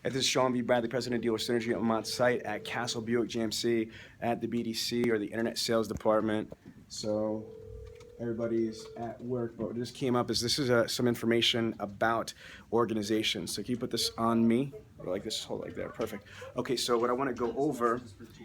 This is Sean V. Bradley, President of Dealer Synergy. I'm on site at Castle Buick GMC at the BDC, or the Internet Sales Department. So everybody's at work, but what just came up is this is some information about organizations. So can you put this on me? Or like this, hold like there, perfect. Okay, so what I want to go over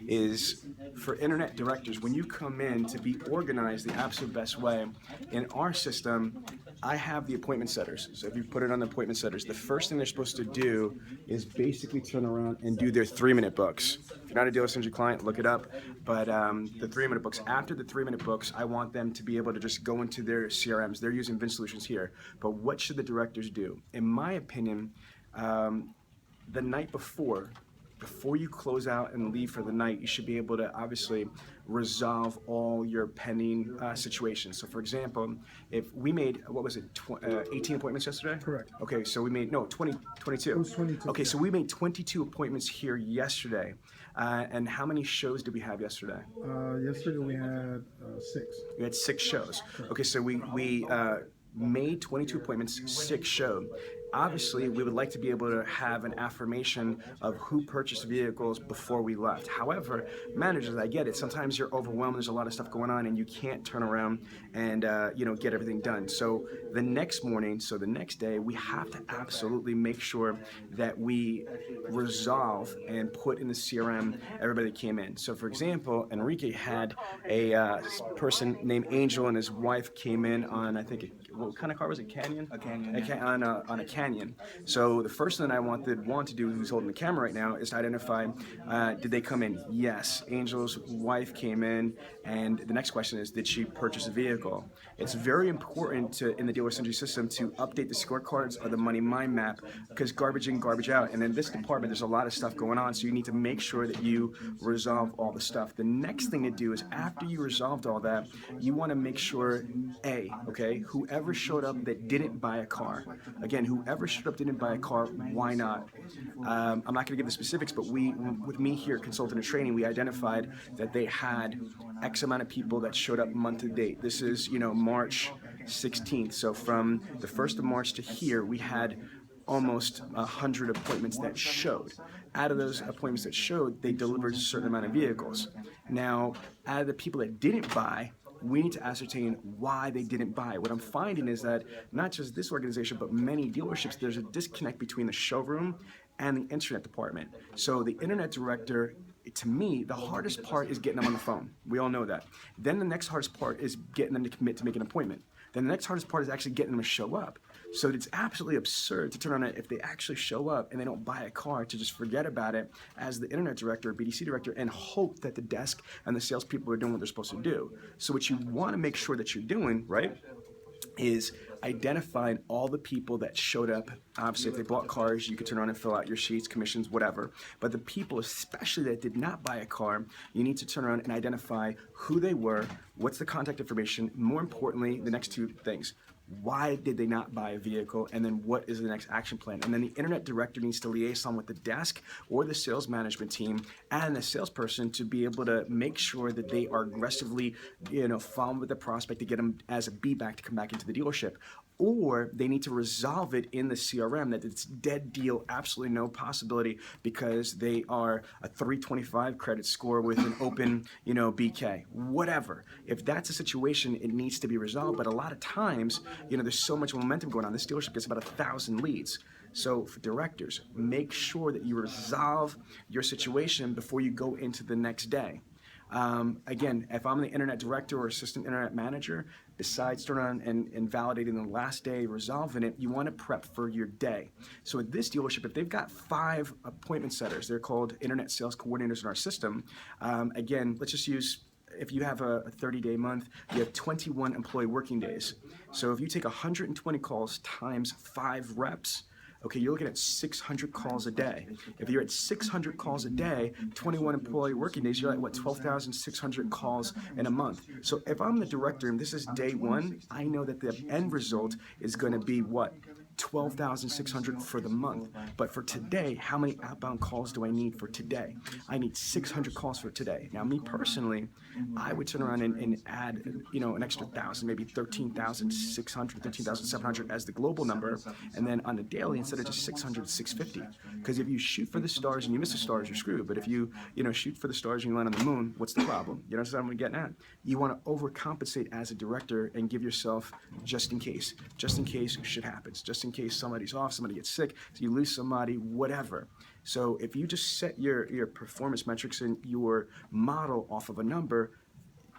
is for internet directors, when you come in to be organized the absolute best way, in our system, I have the appointment setters. So if you put it on the appointment setters, the first thing they're supposed to do is basically turn around and do their 3-minute books. If you're not a Dealer Synergy client, look it up. But the 3-minute books, after the 3-minute books, I want them to be able to just go into their CRMs. They're using Vin Solutions here. But what should the directors do? In my opinion, the night before you close out and leave for the night, you should be able to obviously resolve all your pending situations. So for example, if we made, what was it, 18 appointments yesterday? Correct. Okay, so we made, 22. It was 22. Okay, so we made 22 appointments here yesterday. And how many shows did we have yesterday? Yesterday we had 6. We had 6 shows. Okay, so we made 22 appointments, 6 showed. Obviously, we would like to be able to have an affirmation of who purchased vehicles before we left. However, managers, I get it. Sometimes you're overwhelmed. There's a lot of stuff going on, and you can't turn around and get everything done. So the next morning, so the next day, we have to absolutely make sure that we resolve and put in the CRM everybody that came in. So for example, Enrique had a person named Angel, and his wife came in on, I think, what kind of car was it? Canyon? A Canyon. On a Canyon. So the first thing I want to do, who's holding the camera right now, is to identify, did they come in? Yes. Angel's wife came in, and the next question is, did she purchase a vehicle? It's very important in the Dealer Synergy system to update the scorecards of the money mind map, because garbage in, garbage out. And in this department, there's a lot of stuff going on, so you need to make sure that you resolve all the stuff. The next thing to do is, after you resolved all that, you want to make sure, whoever showed up that didn't buy a car. Again, whoever showed up didn't buy a car, why not? I'm not going to give the specifics, but with me here, consultant and training, we identified that they had X amount of people that showed up month to date. This is, March 16th. So from the 1st of March to here, we had almost 100 appointments that showed. Out of those appointments that showed, they delivered a certain amount of vehicles. Now, out of the people that didn't buy, we need to ascertain why they didn't buy. What I'm finding is that not just this organization, but many dealerships, there's a disconnect between the showroom and the internet department. So the internet director, to me, the hardest part is getting them on the phone. We all know that. Then the next hardest part is getting them to commit to make an appointment. Then the next hardest part is actually getting them to show up. So it's absolutely absurd to turn on it if they actually show up and they don't buy a car, to just forget about it as the internet director or BDC director and hope that the desk and the salespeople are doing what they're supposed to do. So what you want to make sure that you're doing, right, is identifying all the people that showed up. Obviously, if they bought cars, you could turn on and fill out your sheets, commissions, whatever. But the people, especially that did not buy a car, you need to turn around and identify who they were, what's the contact information, more importantly, the next 2 things. Why did they not buy a vehicle? And then what is the next action plan? And then the internet director needs to liaison with the desk or the sales management team and the salesperson to be able to make sure that they are aggressively, following with the prospect to get them as a be-back to come back into the dealership. Or they need to resolve it in the CRM that it's dead deal, absolutely no possibility, because they are a 325 credit score with an open, BK, whatever. If that's a situation, it needs to be resolved. But a lot of times, there's so much momentum going on. This dealership gets about 1,000 leads. So for directors, make sure that you resolve your situation before you go into the next day. Again, if I'm the internet director or assistant internet manager, besides turning on and validating the last day, resolving it, you want to prep for your day. So at this dealership, if they've got 5 appointment setters, they're called internet sales coordinators in our system. Again, let's just use, if you have a 30-day month, you have 21 employee working days. So if you take 120 calls times 5 reps, okay, you're looking at 600 calls a day. If you're at 600 calls a day, 21 employee working days, you're at, 12,600 calls in a month. So if I'm the director and this is day 1, I know that the end result is going to be what? 12,600 for the month. But for today, how many outbound calls do I need for today? I need 600 calls for today. Now, me personally, I would turn around and add, an extra 1,000, maybe 13,600, 13,700 as the global number, and then on the daily, instead of just 600, 650. Because if you shoot for the stars and you miss the stars, you're screwed. But if you, shoot for the stars and you land on the moon, what's the problem? You know what I'm getting at? You want to overcompensate as a director and give yourself just in case shit happens, just in case somebody's off, somebody gets sick, so you lose somebody, whatever. So if you just set your performance metrics and your model off of a number,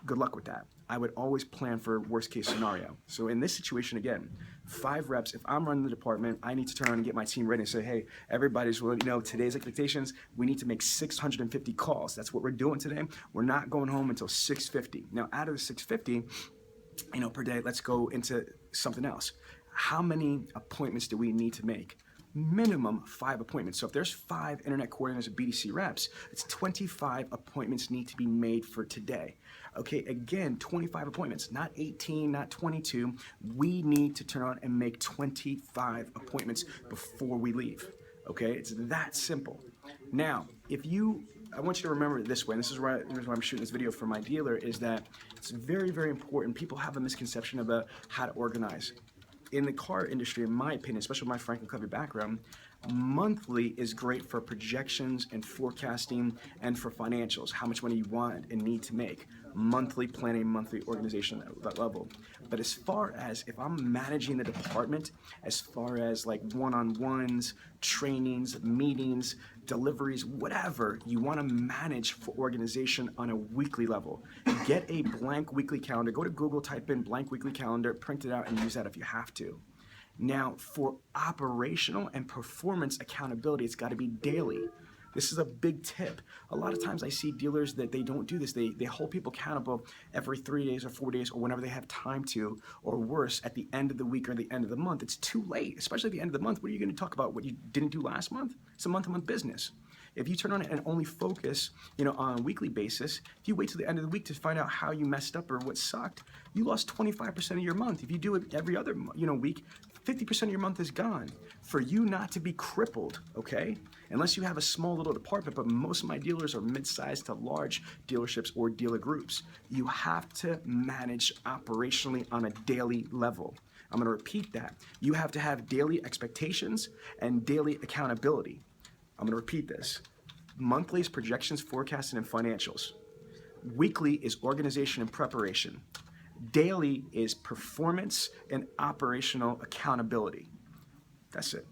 good luck with that. I would always plan for worst case scenario. So in this situation, again, 5 reps, if I'm running the department, I need to turn around and get my team ready and say, hey, everybody's, today's expectations, we need to make 650 calls. That's what we're doing today. We're not going home until 650. Now, out of the 650, per day, let's go into something else. How many appointments do we need to make? Minimum 5 appointments. So if there's 5 internet coordinators of BDC reps, it's 25 appointments need to be made for today. Okay, again, 25 appointments, not 18, not 22. We need to turn on and make 25 appointments before we leave. Okay, it's that simple. Now, I want you to remember it this way, and this is why I'm shooting this video for my dealer, is that it's very, very important. People have a misconception about how to organize. In the car industry, in my opinion, especially with my Franklin Covey background, monthly is great for projections and forecasting and for financials, how much money you want and need to make. Monthly planning, monthly organization at that level. But as far as if I'm managing the department, as far as like one-on-ones, trainings, meetings, deliveries, whatever, you want to manage for organization on a weekly level. Get a blank weekly calendar. Go to Google, type in blank weekly calendar, print it out, and use that if you have to. Now, for operational and performance accountability, it's got to be daily. This is a big tip. A lot of times I see dealers that they don't do this. They hold people accountable every 3 days or 4 days or whenever they have time to, or worse, at the end of the week or the end of the month. It's too late, especially at the end of the month. What are you going to talk about? What you didn't do last month? It's a month-to-month business. If you turn on it and only focus, on a weekly basis, if you wait till the end of the week to find out how you messed up or what sucked, you lost 25% of your month. If you do it every other, week, 50% of your month is gone. For you not to be crippled, okay? Unless you have a small little department, but most of my dealers are mid-sized to large dealerships or dealer groups. You have to manage operationally on a daily level. I'm gonna repeat that. You have to have daily expectations and daily accountability. I'm gonna repeat this. Monthly is projections, forecasting, and financials. Weekly is organization and preparation. Daily is performance and operational accountability. That's it.